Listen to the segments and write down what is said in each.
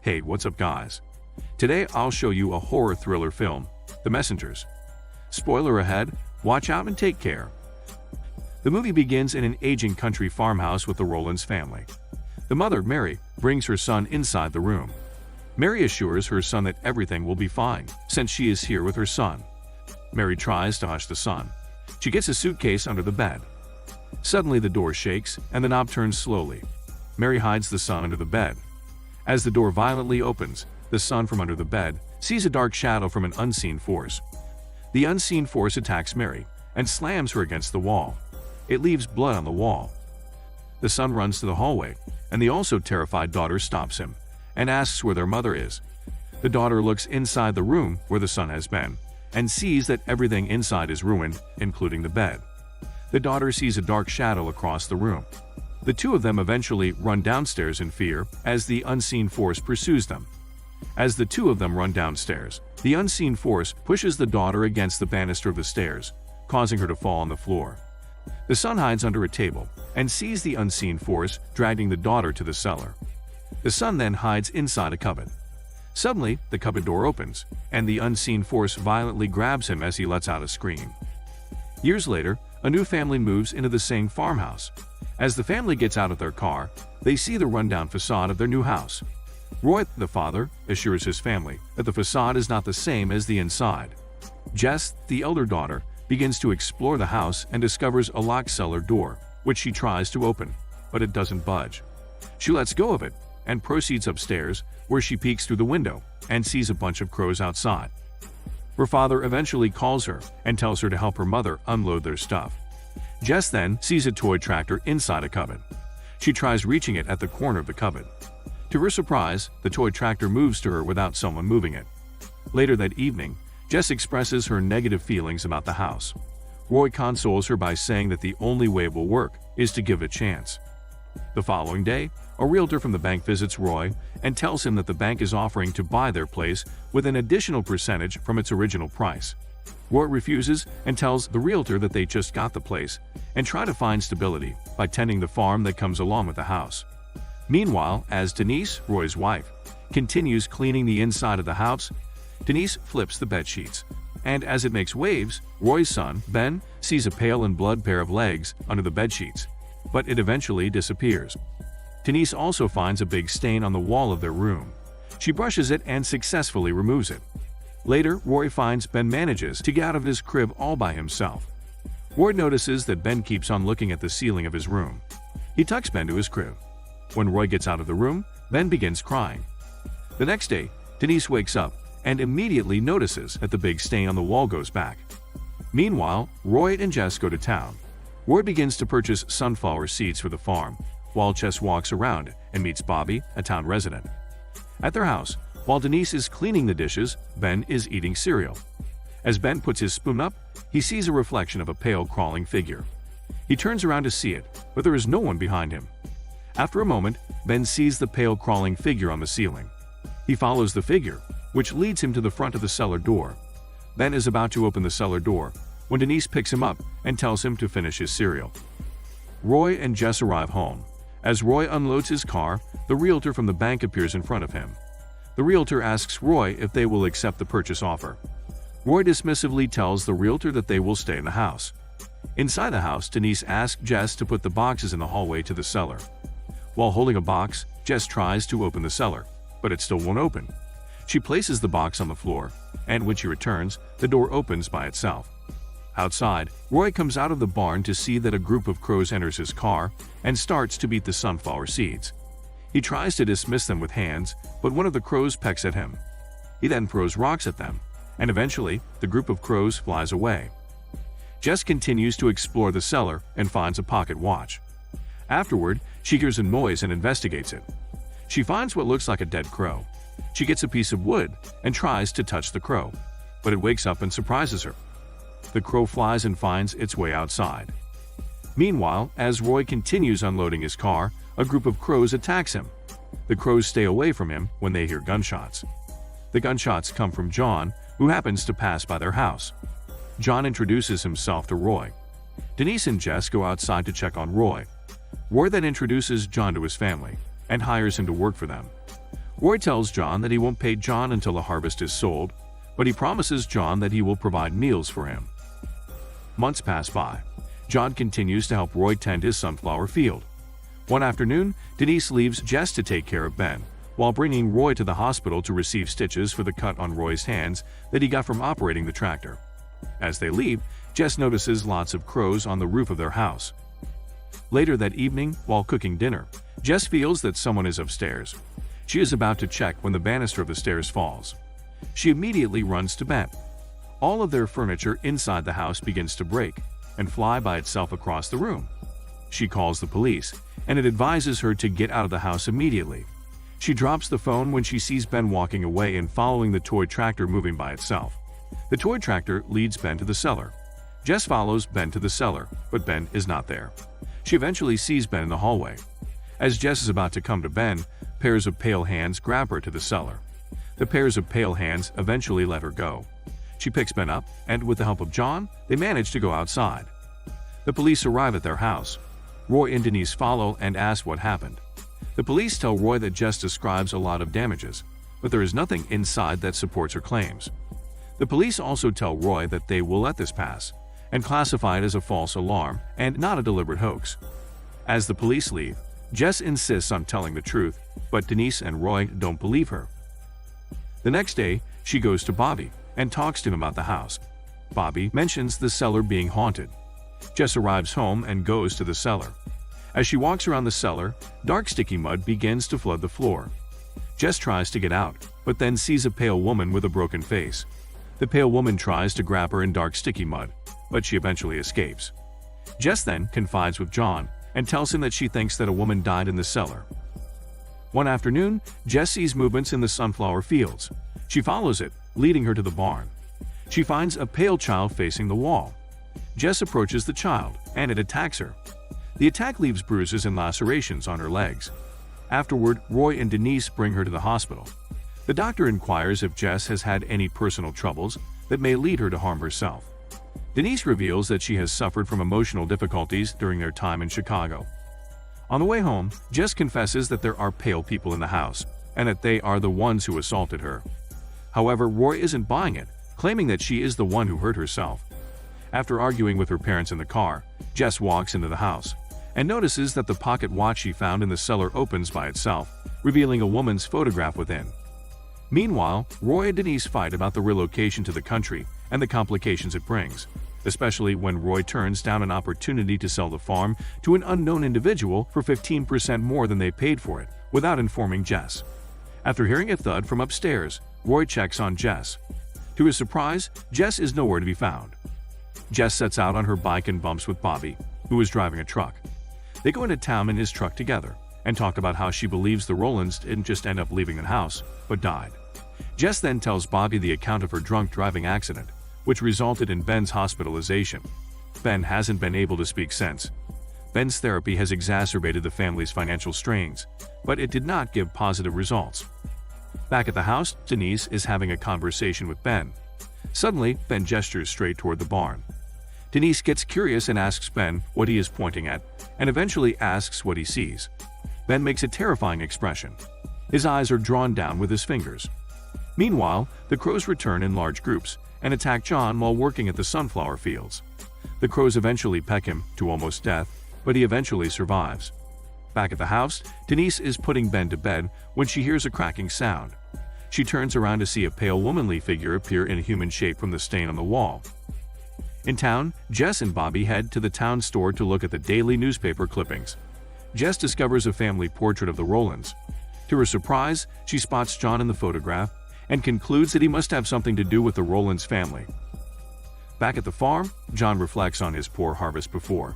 Hey, what's up guys? Today I'll show you a horror thriller film, The Messengers. Spoiler ahead, watch out and take care. The movie begins in an aging country farmhouse with the Rowlands family. The mother, Mary, brings her son inside the room. Mary assures her son that everything will be fine, since she is here with her son. Mary tries to hush the son. She gets a suitcase under the bed. Suddenly the door shakes and the knob turns slowly. Mary hides the son under the bed. As the door violently opens, the son from under the bed sees a dark shadow from an unseen force. The unseen force attacks Mary and slams her against the wall. It leaves blood on the wall. The son runs to the hallway, and the also terrified daughter stops him and asks where their mother is. The daughter looks inside the room where the son has been and sees that everything inside is ruined, including the bed. The daughter sees a dark shadow across the room. The two of them eventually run downstairs in fear as the unseen force pursues them. As the two of them run downstairs, the unseen force pushes the daughter against the banister of the stairs, causing her to fall on the floor. The son hides under a table and sees the unseen force dragging the daughter to the cellar. The son then hides inside a cupboard. Suddenly, the cupboard door opens, and the unseen force violently grabs him as he lets out a scream. Years later, a new family moves into the same farmhouse. As the family gets out of their car, they see the rundown facade of their new house. Roy, the father, assures his family that the facade is not the same as the inside. Jess, the elder daughter, begins to explore the house and discovers a locked cellar door, which she tries to open, but it doesn't budge. She lets go of it and proceeds upstairs, where she peeks through the window and sees a bunch of crows outside. Her father eventually calls her and tells her to help her mother unload their stuff. Jess then sees a toy tractor inside a cupboard. She tries reaching it at the corner of the cupboard. To her surprise, the toy tractor moves to her without someone moving it. Later that evening, Jess expresses her negative feelings about the house. Roy consoles her by saying that the only way it will work is to give it a chance. The following day, a realtor from the bank visits Roy and tells him that the bank is offering to buy their place with an additional percentage from its original price. Roy refuses and tells the realtor that they just got the place and try to find stability by tending the farm that comes along with the house. Meanwhile, as Denise, Roy's wife, continues cleaning the inside of the house, Denise flips the bed sheets, and as it makes waves, Roy's son, Ben, sees a pale and blood pair of legs under the bed sheets, but it eventually disappears. Denise also finds a big stain on the wall of their room. She brushes it and successfully removes it. Later, Roy finds Ben manages to get out of his crib all by himself. Roy notices that Ben keeps on looking at the ceiling of his room. He tucks Ben to his crib. When Roy gets out of the room, Ben begins crying. The next day, Denise wakes up and immediately notices that the big stain on the wall goes back. Meanwhile, Roy and Jess go to town. Roy begins to purchase sunflower seeds for the farm, while Jess walks around and meets Bobby, a town resident. At their house, while Denise is cleaning the dishes, Ben is eating cereal. As Ben puts his spoon up, he sees a reflection of a pale crawling figure. He turns around to see it, but there is no one behind him. After a moment, Ben sees the pale crawling figure on the ceiling. He follows the figure, which leads him to the front of the cellar door. Ben is about to open the cellar door when Denise picks him up and tells him to finish his cereal. Roy and Jess arrive home. As Roy unloads his car, the realtor from the bank appears in front of him. The realtor asks Roy if they will accept the purchase offer. Roy dismissively tells the realtor that they will stay in the house. Inside the house, Denise asks Jess to put the boxes in the hallway to the cellar. While holding a box, Jess tries to open the cellar, but it still won't open. She places the box on the floor, and when she returns, the door opens by itself. Outside, Roy comes out of the barn to see that a group of crows enters his car and starts to beat the sunflower seeds. He tries to dismiss them with hands, but one of the crows pecks at him. He then throws rocks at them, and eventually, the group of crows flies away. Jess continues to explore the cellar and finds a pocket watch. Afterward, she hears a noise and investigates it. She finds what looks like a dead crow. She gets a piece of wood and tries to touch the crow, but it wakes up and surprises her. The crow flies and finds its way outside. Meanwhile, as Roy continues unloading his car, a group of crows attacks him. The crows stay away from him when they hear gunshots. The gunshots come from John, who happens to pass by their house. John introduces himself to Roy. Denise and Jess go outside to check on Roy. Roy then introduces John to his family and hires him to work for them. Roy tells John that he won't pay John until the harvest is sold, but he promises John that he will provide meals for him. Months pass by. John continues to help Roy tend his sunflower field. One afternoon, Denise leaves Jess to take care of Ben, while bringing Roy to the hospital to receive stitches for the cut on Roy's hands that he got from operating the tractor. As they leave, Jess notices lots of crows on the roof of their house. Later that evening, while cooking dinner, Jess feels that someone is upstairs. She is about to check when the banister of the stairs falls. She immediately runs to Ben. All of their furniture inside the house begins to break and fly by itself across the room. She calls the police, and it advises her to get out of the house immediately. She drops the phone when she sees Ben walking away and following the toy tractor moving by itself. The toy tractor leads Ben to the cellar. Jess follows Ben to the cellar, but Ben is not there. She eventually sees Ben in the hallway. As Jess is about to come to Ben, pairs of pale hands grab her to the cellar. The pairs of pale hands eventually let her go. She picks Ben up, and with the help of John, they manage to go outside. The police arrive at their house. Roy and Denise follow and ask what happened. The police tell Roy that Jess describes a lot of damages, but there is nothing inside that supports her claims. The police also tell Roy that they will let this pass, and classify it as a false alarm and not a deliberate hoax. As the police leave, Jess insists on telling the truth, but Denise and Roy don't believe her. The next day, she goes to Bobby and talks to him about the house. Bobby mentions the cellar being haunted. Jess arrives home and goes to the cellar. As she walks around the cellar, dark sticky mud begins to flood the floor. Jess tries to get out, but then sees a pale woman with a broken face. The pale woman tries to grab her in dark sticky mud, but she eventually escapes. Jess then confides with John and tells him that she thinks that a woman died in the cellar. One afternoon, Jess sees movements in the sunflower fields. She follows it, leading her to the barn. She finds a pale child facing the wall. Jess approaches the child, and it attacks her. The attack leaves bruises and lacerations on her legs. Afterward, Roy and Denise bring her to the hospital. The doctor inquires if Jess has had any personal troubles that may lead her to harm herself. Denise reveals that she has suffered from emotional difficulties during their time in Chicago. On the way home, Jess confesses that there are pale people in the house, and that they are the ones who assaulted her. However, Roy isn't buying it, claiming that she is the one who hurt herself. After arguing with her parents in the car, Jess walks into the house and notices that the pocket watch she found in the cellar opens by itself, revealing a woman's photograph within. Meanwhile, Roy and Denise fight about the relocation to the country and the complications it brings, especially when Roy turns down an opportunity to sell the farm to an unknown individual for 15% more than they paid for it, without informing Jess. After hearing a thud from upstairs, Roy checks on Jess. To his surprise, Jess is nowhere to be found. Jess sets out on her bike and bumps with Bobby, who is driving a truck. They go into town in his truck together and talk about how she believes the Rowlands didn't just end up leaving the house, but died. Jess then tells Bobby the account of her drunk driving accident, which resulted in Ben's hospitalization. Ben hasn't been able to speak since. Ben's therapy has exacerbated the family's financial strains, but it did not give positive results. Back at the house, Denise is having a conversation with Ben. Suddenly, Ben gestures straight toward the barn. Denise gets curious and asks Ben what he is pointing at, and eventually asks what he sees. Ben makes a terrifying expression. His eyes are drawn down with his fingers. Meanwhile, the crows return in large groups and attack John while working at the sunflower fields. The crows eventually peck him to almost death, but he eventually survives. Back at the house, Denise is putting Ben to bed when she hears a cracking sound. She turns around to see a pale womanly figure appear in a human shape from the stain on the wall. In town, Jess and Bobby head to the town store to look at the daily newspaper clippings. Jess discovers a family portrait of the Rowlands. To her surprise, she spots John in the photograph and concludes that he must have something to do with the Rowlands family. Back at the farm, John reflects on his poor harvest before.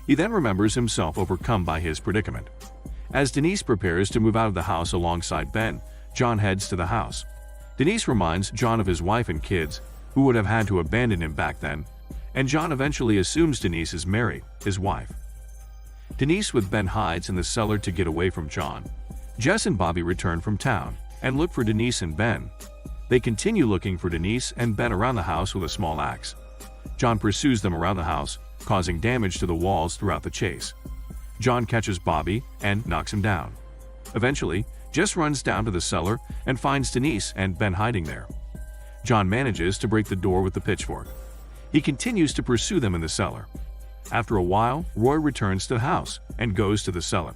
He then remembers himself overcome by his predicament. As Denise prepares to move out of the house alongside Ben, John heads to the house. Denise reminds John of his wife and kids, who would have had to abandon him back then, and John eventually assumes Denise is Mary, his wife. Denise with Ben hides in the cellar to get away from John. Jess and Bobby return from town and look for Denise and Ben. They continue looking for Denise and Ben around the house with a small axe. John pursues them around the house, causing damage to the walls throughout the chase. John catches Bobby and knocks him down. Eventually, Jess runs down to the cellar and finds Denise and Ben hiding there. John manages to break the door with the pitchfork. He continues to pursue them in the cellar. After a while, Roy returns to the house and goes to the cellar.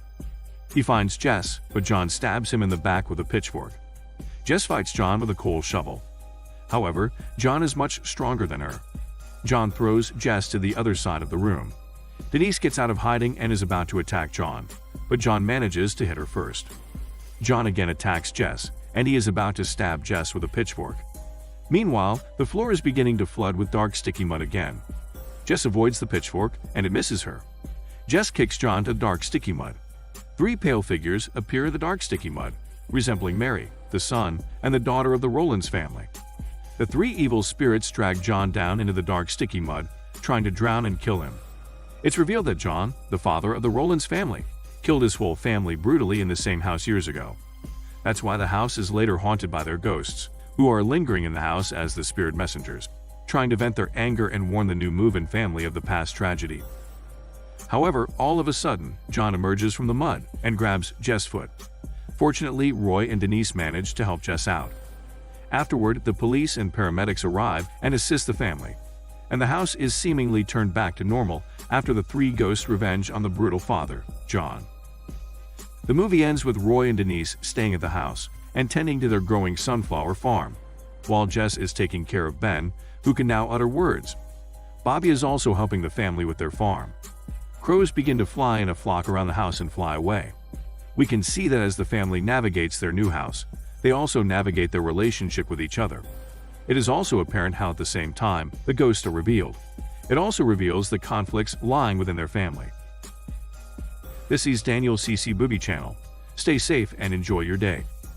He finds Jess, but John stabs him in the back with a pitchfork. Jess fights John with a coal shovel. However, John is much stronger than her. John throws Jess to the other side of the room. Denise gets out of hiding and is about to attack John, but John manages to hit her first. John again attacks Jess, and he is about to stab Jess with a pitchfork. Meanwhile, the floor is beginning to flood with dark sticky mud again. Jess avoids the pitchfork, and it misses her. Jess kicks John to dark sticky mud. 3 pale figures appear in the dark sticky mud, resembling Mary, the son, and the daughter of the Rollins family. The 3 evil spirits drag John down into the dark sticky mud, trying to drown and kill him. It's revealed that John, the father of the Rollins family, killed his whole family brutally in the same house years ago. That's why the house is later haunted by their ghosts, who are lingering in the house as the spirit messengers, trying to vent their anger and warn the new move-in family of the past tragedy. However, all of a sudden, John emerges from the mud and grabs Jess' foot. Fortunately, Roy and Denise manage to help Jess out. Afterward, the police and paramedics arrive and assist the family, and the house is seemingly turned back to normal after the 3 ghosts' revenge on the brutal father, John. The movie ends with Roy and Denise staying at the house and tending to their growing sunflower farm, while Jess is taking care of Ben, who can now utter words. Bobby is also helping the family with their farm. Crows begin to fly in a flock around the house and fly away. We can see that as the family navigates their new house, they also navigate their relationship with each other. It is also apparent how at the same time, the ghosts are revealed. It also reveals the conflicts lying within their family. This is Daniel CC Booby Channel. Stay safe and enjoy your day.